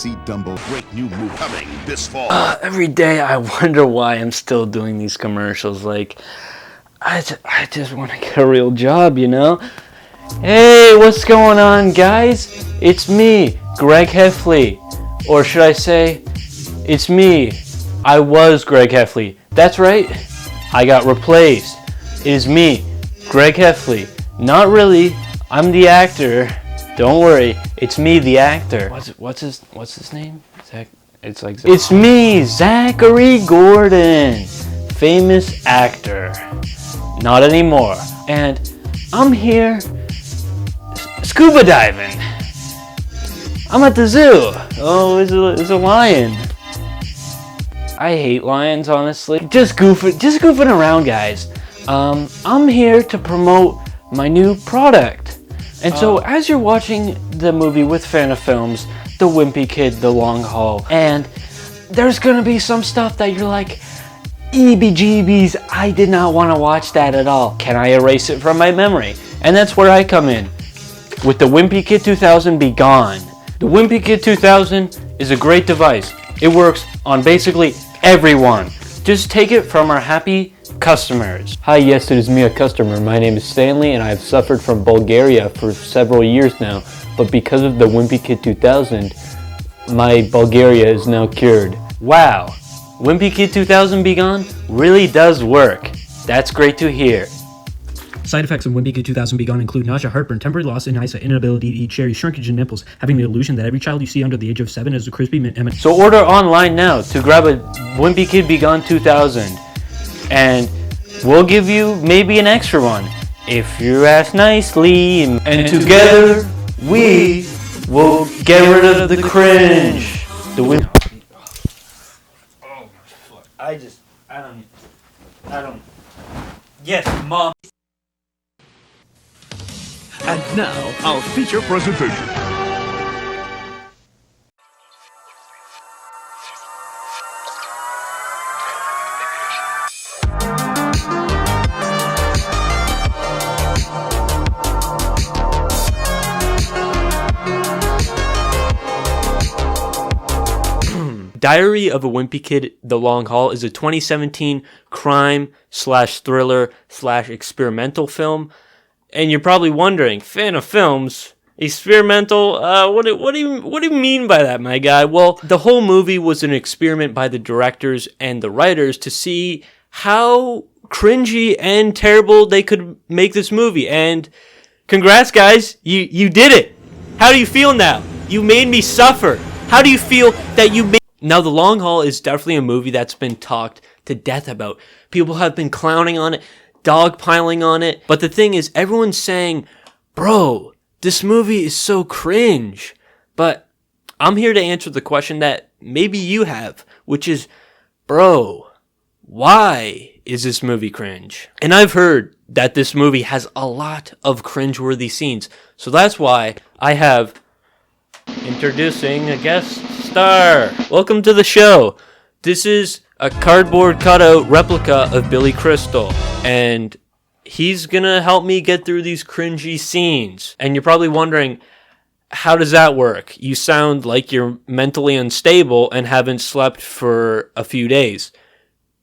backseat Dumbo. Great new movie coming this fall. Every day I wonder why I'm still doing these commercials. Like, I just want to get a real job, you know? Hey, what's going on, guys? It's me, Greg Heffley. Or should I say, it's me. I was Greg Heffley. That's right. I got replaced. It is me, Greg Heffley. Not really. I'm the actor. Don't worry. It's me, the actor. What's his name? It's me, Zachary Gordon, famous actor. Not anymore. And I'm here scuba diving. I'm at the zoo. Oh, it's a lion. I hate lions, honestly. Just goofing around, guys. I'm here to promote my new product. And so, as you're watching the movie with Fan of Films, The Wimpy Kid, The Long Haul, and there's gonna be some stuff that you're like, EBGBs, I did not want to watch that at all. Can I erase it from my memory? And that's where I come in, with the Wimpy Kid 2000 Be Gone. The Wimpy Kid 2000 is a great device. It works on basically everyone. Just take it from our happy customers. Hi, yes, it is me, a customer. My name is Stanley, and I have suffered from Bulgaria for several years now. But because of the Wimpy Kid 2000, my Bulgaria is now cured. Wow, Wimpy Kid 2000 Be Gone really does work. That's great to hear. Side effects of Wimpy Kid 2000 Be Gone include nausea, heartburn, temporary loss in eyesight, inability to eat cherries, shrinkage in nipples, having the illusion that every child you see under the age of 7 is a crispy mint M&M. So order online now to grab a Wimpy Kid Be Gone 2000, and we'll give you maybe an extra one if you ask nicely. And together we will get rid of the cringe. The Wimpy. Oh my foot! I don't. Yes, Mom. And now, our feature presentation. Diary of a Wimpy Kid, The Long Haul is a 2017 crime/thriller/experimental film. And you're probably wondering, Fan of Films, experimental, what do you mean by that, my guy? Well, the whole movie was an experiment by the directors and the writers to see how cringy and terrible they could make this movie. And congrats, guys, you did it. How do you feel now? You made me suffer. How do you feel that you made... Now, The Long Haul is definitely a movie that's been talked to death about. People have been clowning on it, dogpiling on it. But the thing is, everyone's saying, bro, this movie is so cringe. But I'm here to answer the question that maybe you have, which is, bro, why is this movie cringe? And I've heard that this movie has a lot of cringeworthy scenes. So that's why I have introducing a guest star. Welcome to the show. This is a cardboard cutout replica of Billy Crystal, and he's gonna help me get through these cringy scenes. And you're probably wondering, how does that work? You sound like you're mentally unstable and haven't slept for a few days,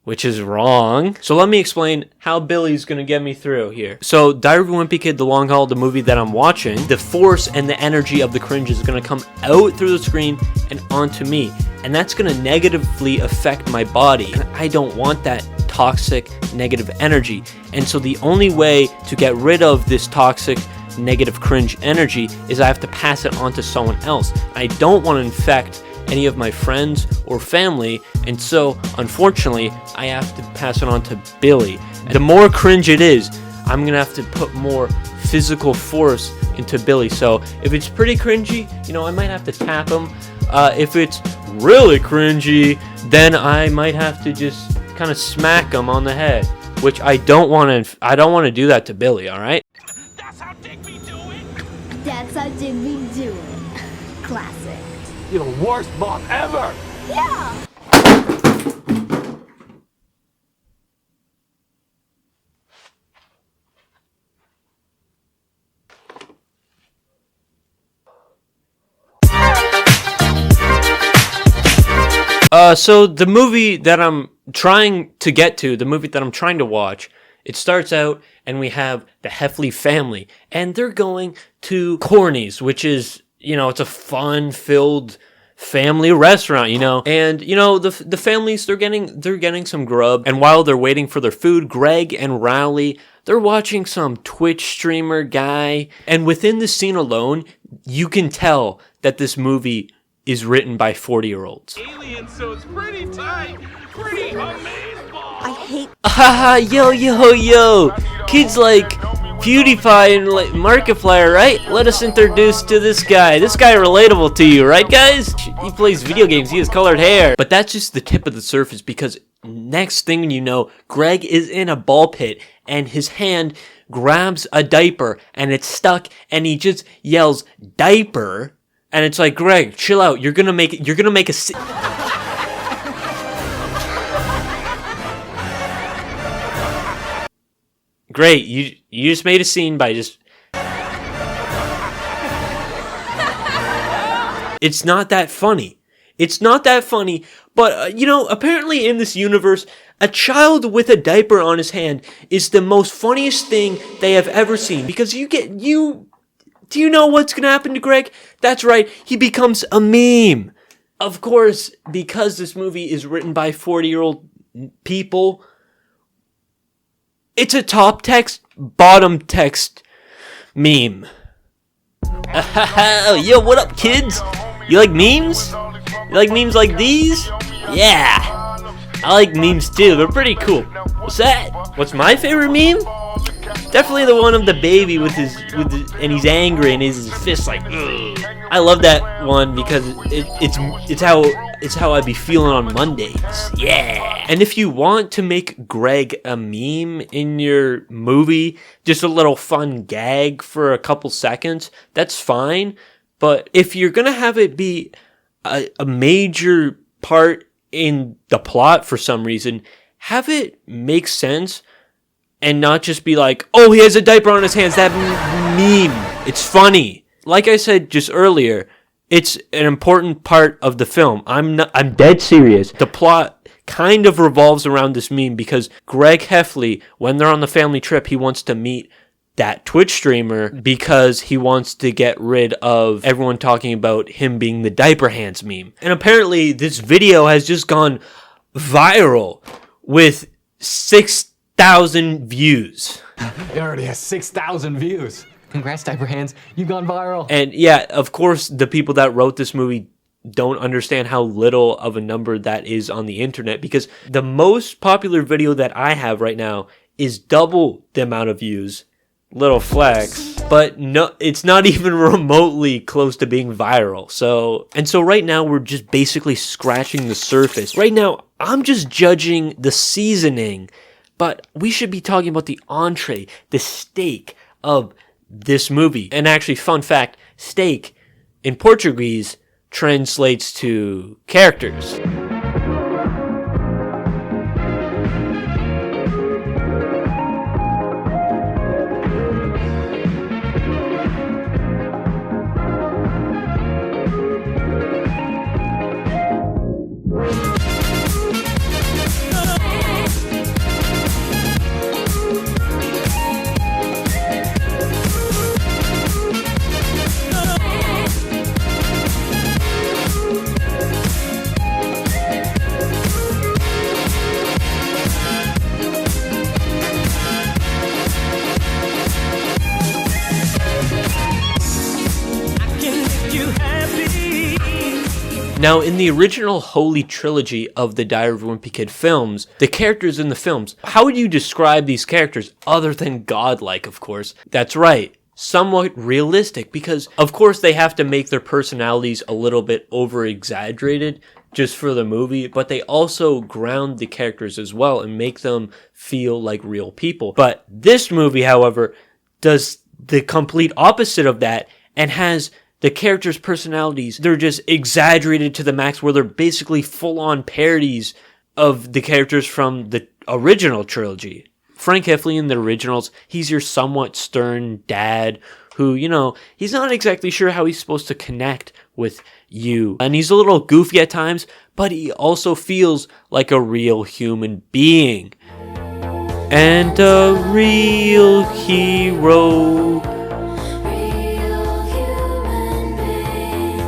which is wrong. So let me explain how Billy's gonna get me through here. So Diary of a Wimpy Kid, The Long Haul, the movie that I'm watching, the force and the energy of the cringe is gonna come out through the screen and onto me. And that's gonna negatively affect my body. And I don't want that toxic, negative energy. And so the only way to get rid of this toxic, negative cringe energy is I have to pass it on to someone else. I don't want to infect any of my friends or family, and so unfortunately I have to pass it on to Billy. And the more cringe it is, I'm gonna have to put more physical force into Billy. So if it's pretty cringy, I might have to tap him. If it's really cringy, then I might have to just kind of smack him on the head, which I don't want to do that to Billy. All right. That's how Digby do it. That's how Digby do it. Classic. You're the worst mom ever! Yeah! So the movie that I'm trying to get to, the movie that I'm trying to watch, it starts out and we have the Heffley family and they're going to Corny's, which is, it's a fun-filled family restaurant, and the families, they're getting some grub, and while they're waiting for their food, Greg and Rowley, they're watching some Twitch streamer guy, and within the scene alone, you can tell that this movie is written by 40-year-olds. Alien, so it's pretty tight, pretty amazing. I hate. Haha, yo, kids like PewDiePie and like Markiplier, right? Let us introduce to this guy. This guy relatable to you, right, guys? He plays video games. He has colored hair. But that's just the tip of the surface, because next thing you know, Greg is in a ball pit and his hand grabs a diaper and it's stuck and he just yells diaper, and it's like, Greg, chill out. You're gonna make a Great, you just made a scene by just... It's not that funny. But, apparently in this universe, a child with a diaper on his hand is the most funniest thing they have ever seen. Because do you know what's gonna happen to Greg? That's right, he becomes a meme. Of course, because this movie is written by 40-year-old people, it's a top text, bottom text meme. Yo, what up, kids? You like memes? You like memes like these? Yeah, I like memes too. They're pretty cool. What's that? What's my favorite meme? Definitely the one of the baby with his and he's angry and his fist like. Ugh. I love that one because it's how I be feeling on Mondays. Yeah. And if you want to make Greg a meme in your movie, just a little fun gag for a couple seconds, that's fine. But if you're gonna have it be a major part in the plot for some reason, have it make sense. And not just be like, oh, he has a diaper on his hands, that meme. It's funny. Like I said just earlier, it's an important part of the film. I'm dead serious. The plot kind of revolves around this meme because Greg Heffley, when they're on the family trip, he wants to meet that Twitch streamer because he wants to get rid of everyone talking about him being the diaper hands meme. And apparently this video has just gone viral with 6,000 views. It already has 6,000 views. Congrats, Diaper Hands. You've gone viral. And yeah, of course, the people that wrote this movie don't understand how little of a number that is on the internet, because the most popular video that I have right now is double the amount of views. Little flex. But no, it's not even remotely close to being viral. So right now we're just basically scratching the surface. Right now, I'm just judging the seasoning. But we should be talking about the entree, the steak of this movie. And actually, fun fact, steak in Portuguese translates to characters. Now, in the original Holy Trilogy of the Diary of a Wimpy Kid films, the characters in the films, how would you describe these characters other than godlike, of course? That's right, somewhat realistic, because, of course, they have to make their personalities a little bit over-exaggerated just for the movie, but they also ground the characters as well and make them feel like real people. But this movie, however, does the complete opposite of that and has the characters' personalities, they're just exaggerated to the max, where they're basically full-on parodies of the characters from the original trilogy. Frank Heffley in the originals, he's your somewhat stern dad who, he's not exactly sure how he's supposed to connect with you. And he's a little goofy at times, but he also feels like a real human being. And a real hero.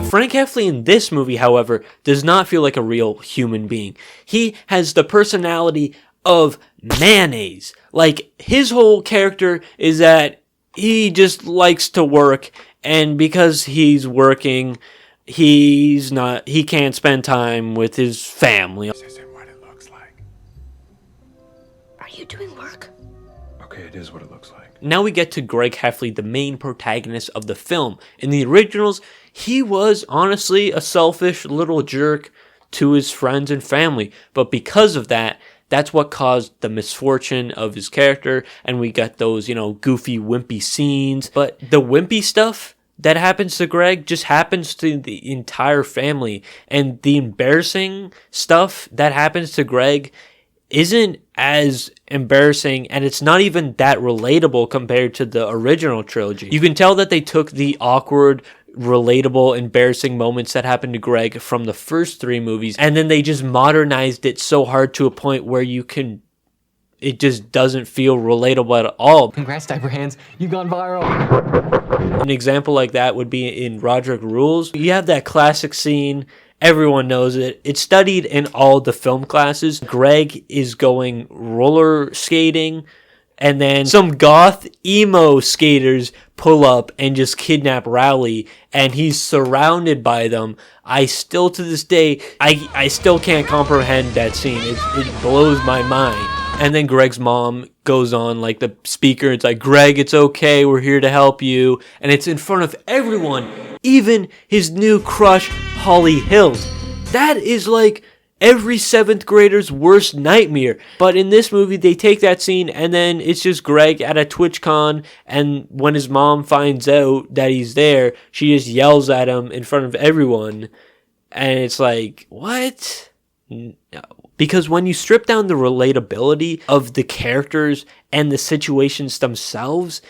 Frank Heffley in this movie, however, does not feel like a real human being. He has the personality of mayonnaise. Like, his whole character is that he just likes to work, and because he's working, he can't spend time with his family. This isn't what it looks like. Are you doing work? Okay, it is what it looks like. Now we get to Greg Heffley, the main protagonist of the film. In the originals, he was honestly a selfish little jerk to his friends and family. But because of that, that's what caused the misfortune of his character. And we got those, goofy, wimpy scenes. But the wimpy stuff that happens to Greg just happens to the entire family. And the embarrassing stuff that happens to Greg isn't as embarrassing, and it's not even that relatable compared to the original trilogy. You can tell that they took the awkward, relatable, embarrassing moments that happened to Greg from the first 3 movies, and then they just modernized it so hard to a point where it just doesn't feel relatable at all. Congrats, Diaper Hands. You've gone viral. An example like that would be in Rodrick Rules. You have that classic scene. Everyone knows it. It's studied in all the film classes. Greg is going roller skating, and then some goth emo skaters pull up and just kidnap Rowley, and he's surrounded by them. I still, to this day, I still can't comprehend that scene. It blows my mind. And then Greg's mom goes on like the speaker. It's like, Greg, it's okay. We're here to help you. And it's in front of everyone, even his new crush, Holly Hills. That is like every 7th grader's worst nightmare. But in this movie, they take that scene and then it's just Greg at a TwitchCon. And when his mom finds out that he's there, she just yells at him in front of everyone. And it's like, what? No. Because when you strip down the relatability of the characters and the situations themselves,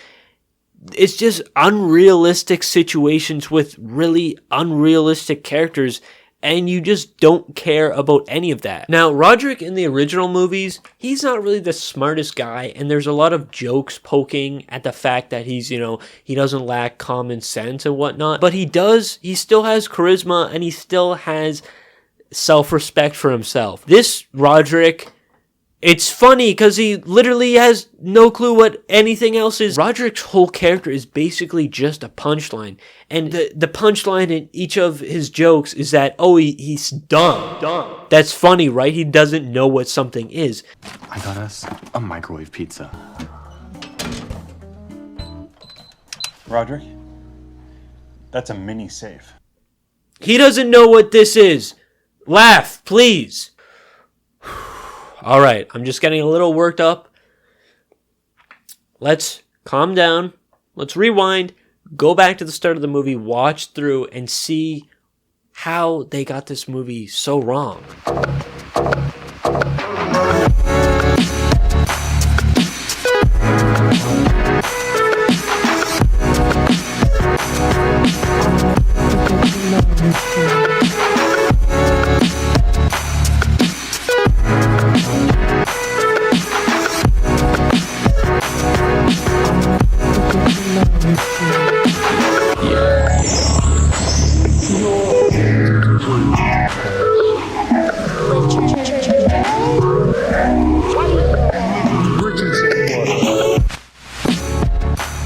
it's just unrealistic situations with really unrealistic characters, and you just don't care about any of that. Now, Rodrick in the original movies, he's not really the smartest guy, and there's a lot of jokes poking at the fact that he's, he doesn't lack common sense and whatnot, but he still has charisma, and he still has self-respect for himself. This Rodrick, it's funny because he literally has no clue what anything else is. Rodrick's whole character is basically just a punchline, and the punchline in each of his jokes is that, he's dumb. That's funny, right? He doesn't know what something is. I got us a microwave pizza. Rodrick, that's a mini safe. He doesn't know what this is. Laugh, please. All right, I'm just getting a little worked up. Let's calm down. Let's rewind. Go back to the start of the movie, watch through, and see how they got this movie so wrong.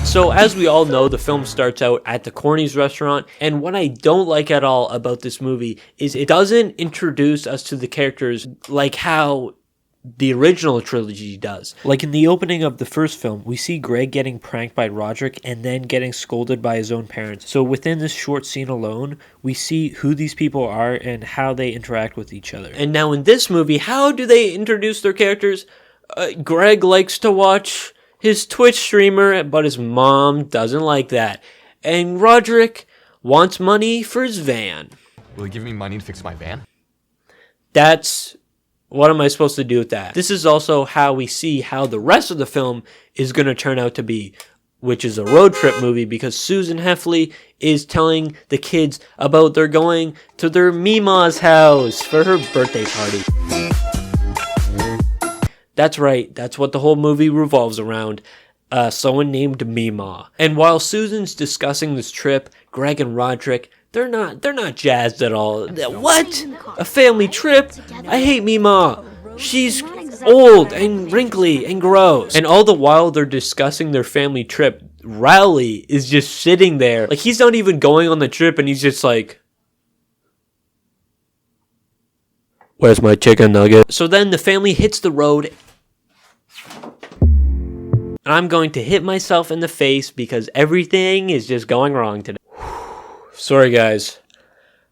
So as we all know, the film starts out at the Corny's restaurant, and what I don't like at all about this movie is it doesn't introduce us to the characters like how the original trilogy does. Like in the opening of the first film, we see Greg getting pranked by Rodrick and then getting scolded by his own parents. So within this short scene alone, we see who these people are and how they interact with each other. And now in this movie, how do they introduce their characters? Greg likes to watch his Twitch streamer, but his mom doesn't like that. And Rodrick wants money for his van. Will you give me money to fix my van? What am I supposed to do with that? This is also how we see how the rest of the film is going to turn out to be. which is a road trip movie because Susan Heffley is telling the kids about they're going to their Mee-Maw's house for her birthday party. That's right, that's what the whole movie revolves around. Someone named Mee-Maw. And while Susan's discussing this trip, Greg and Rodrick, they're not jazzed at all. What? A family trip? I hate Mee-Maw. She's old and wrinkly and gross. And all the while they're discussing their family trip, Rowley is just sitting there. Like, he's not even going on the trip, and he's just like, where's my chicken nugget? So then the family hits the road, and I'm going to hit myself in the face because everything is just going wrong today. Sorry, guys.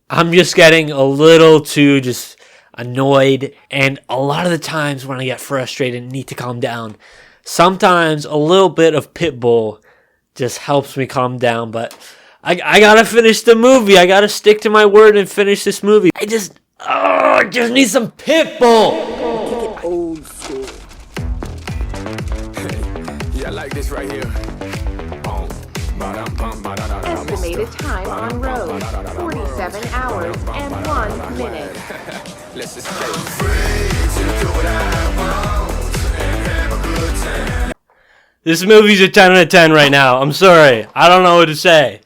I'm just getting a little too just annoyed, and a lot of the times when I get frustrated and need to calm down, sometimes a little bit of Pitbull just helps me calm down, but I gotta finish the movie. I gotta stick to my word and finish this movie. I just need some Pitbull. Old school. Yeah, I like this right here. Estimated time on road, 47 hours and 1 minute. Let's just stay free to do what I want and have a good time. This movie's a 10 out of 10 right now. I'm sorry. I don't know what to say.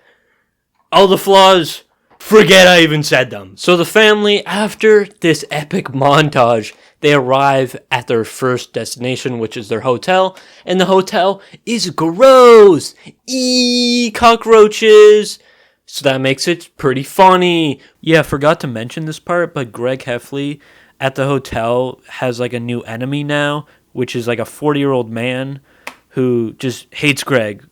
All the flaws, forget I even said them. So the family, after this epic montage, they arrive at their first destination, which is their hotel. And the hotel is gross. Cockroaches. So that makes it pretty funny. Yeah, I forgot to mention this part, but Greg Heffley at the hotel has like a new enemy now, which is like a 40-year-old man who just hates Greg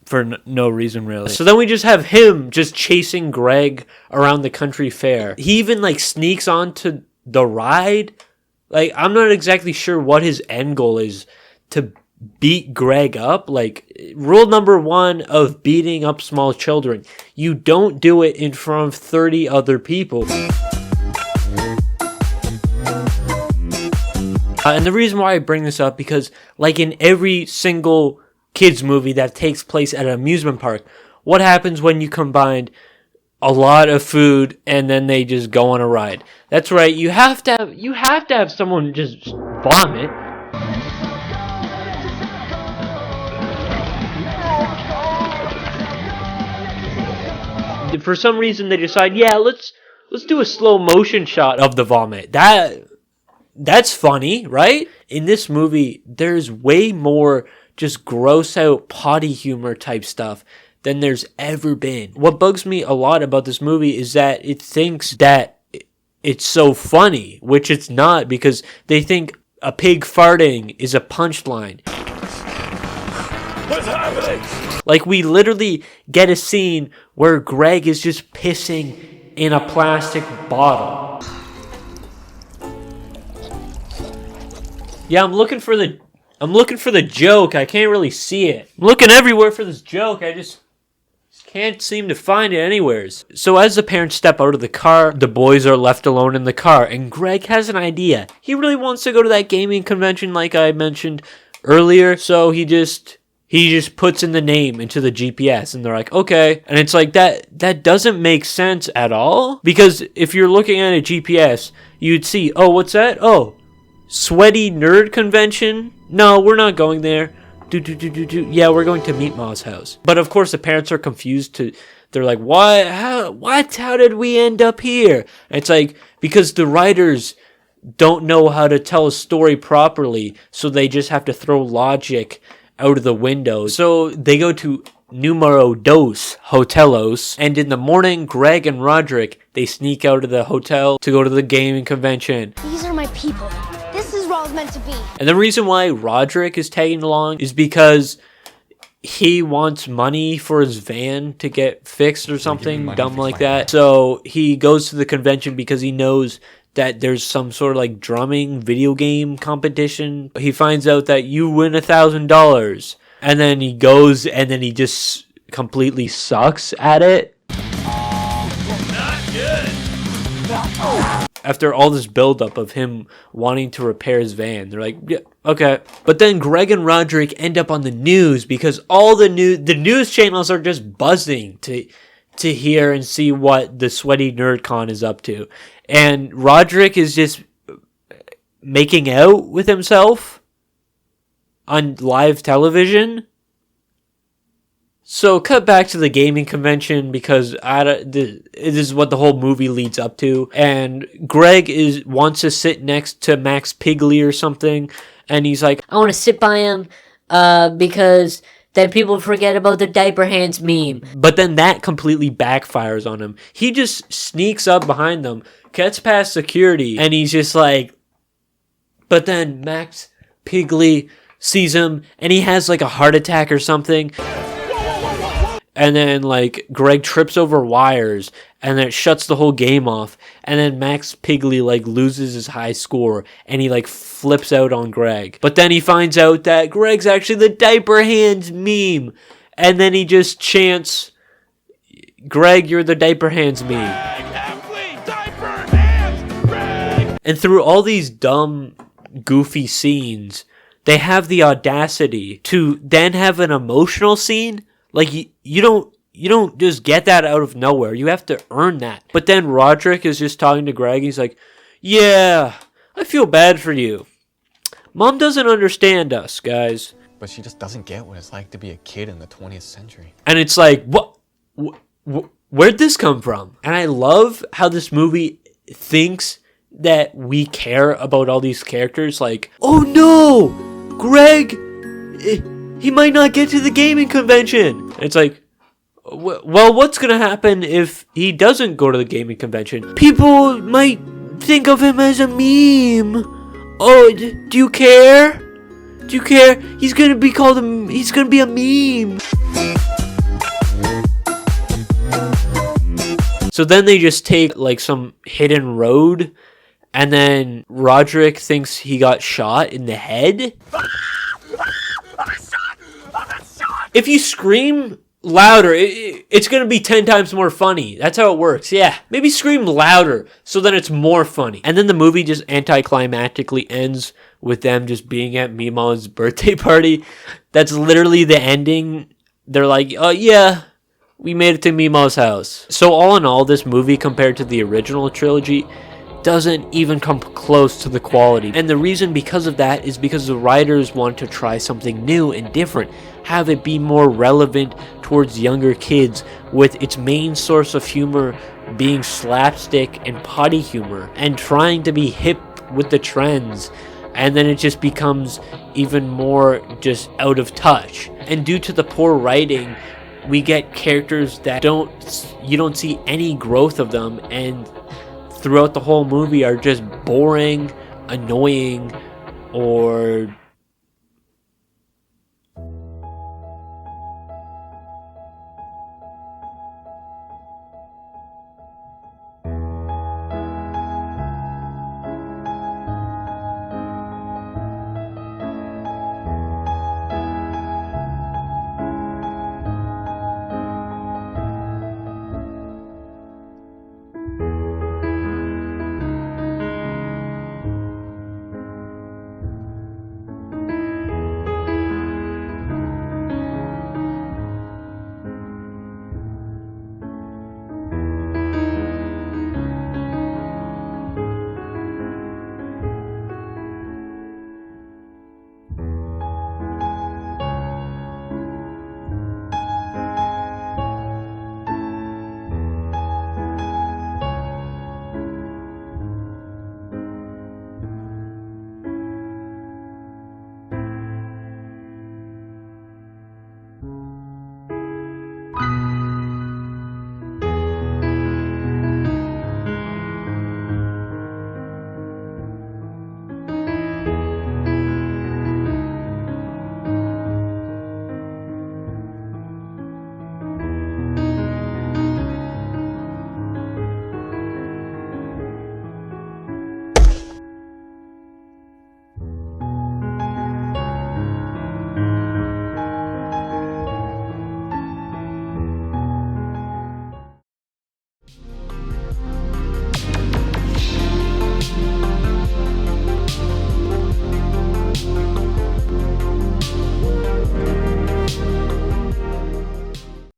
for no reason, really. So then we just have him just chasing Greg around the country fair. He even like sneaks onto the ride. Like, I'm not exactly sure what his end goal is to beat Greg up. Like, rule number 1 of beating up small children, you don't do it in front of 30 other people. And the reason why I bring this up, because like in every single kids movie that takes place at an amusement park, what happens when you combine a lot of food and then they just go on a ride? That's right, you have to have someone just vomit. For some reason they decide, yeah, let's do a slow motion shot of the vomit. That's funny, right? In this movie, there's way more just gross out potty humor type stuff than there's ever been. What bugs me a lot about this movie is that it thinks that it's so funny, which it's not, because they think a pig farting is a punchline. What's happening? Like, we literally get a scene where Greg is just pissing in a plastic bottle. Yeah, I'm looking for the joke. I can't really see it. I'm looking everywhere for this joke. I just can't seem to find it anywheres. So as the parents step out of the car, the boys are left alone in the car, and Greg has an idea. He really wants to go to that gaming convention like I mentioned earlier, so he just puts in the name into the GPS, and they're like, okay. And it's like, that doesn't make sense at all, because if you're looking at a GPS, you'd see, oh, what's that? Oh, sweaty nerd convention? No, we're not going there. Yeah, we're going to Mee-Maw's house. But of course the parents are confused. They're like, what? How did we end up here? And it's like, because the writers don't know how to tell a story properly, so they just have to throw logic out of the window. So they go to numero dos hotelos, and in the morning, Greg and Rodrick, they sneak out of the hotel to go to the gaming convention. These are my people. This is where I was meant to be. And the reason why Rodrick is tagging along is because he wants money for his van to get fixed or something dumb like that. So he goes to the convention because he knows that there's some sort of like drumming video game competition. He finds out that you win $1,000, and then he goes and then he just completely sucks at it. Not good. after all this buildup of him wanting to repair his van. They're like, yeah, okay. But then Greg and Rodrick end up on the news because all the news channels are just buzzing to hear and see what the sweaty NerdCon is up to. And Rodrick is just making out with himself on live television. So cut back to the gaming convention because this is what the whole movie leads up to. And Greg wants to sit next to Max Pigley or something. And he's like, I want to sit by him because then people forget about the diaper hands meme. But then that completely backfires on him. He just sneaks up behind them, gets past security, and he's just like... But then Max Pigley sees him, and he has like a heart attack or something. And then, like, Greg trips over wires, and then it shuts the whole game off. And then Max Pigley, like, loses his high score, and he, like, flips out on Greg. But then he finds out that Greg's actually the diaper hands meme. And then he just chants, Greg, you're the diaper hands meme. Heffley, diaper hands, Greg! And through all these dumb, goofy scenes, they have the audacity to then have an emotional scene. Like, you don't just get that out of nowhere. You have to earn that. But then Rodrick is just talking to Greg. He's like, yeah, I feel bad for you. Mom doesn't understand us, guys. But she just doesn't get what it's like to be a kid in the 20th century. And it's like, where'd this come from? And I love how this movie thinks that we care about all these characters. Like, oh no, Greg... he might not get to the gaming convention. It's like, well, what's going to happen if he doesn't go to the gaming convention? People might think of him as a meme. Oh, do you care? Do you care? He's going to be he's going to be a meme. So then they just take like some hidden road, and then Rodrick thinks he got shot in the head. If you scream louder, it's going to be 10 times more funny. That's how it works. Yeah, maybe scream louder so then it's more funny. And then the movie just anticlimactically ends with them just being at Mee-Maw's birthday party. That's literally the ending. They're like, oh yeah, we made it to Mee-Maw's house. So all in all, this movie compared to the original trilogy doesn't even come close to the quality. And the reason because of that is because the writers want to try something new and different, have it be more relevant towards younger kids, with its main source of humor being slapstick and potty humor, and trying to be hip with the trends. And then it just becomes even more just out of touch. And due to the poor writing, we get characters that you don't see any growth of them, and throughout the whole movie are just boring, annoying, or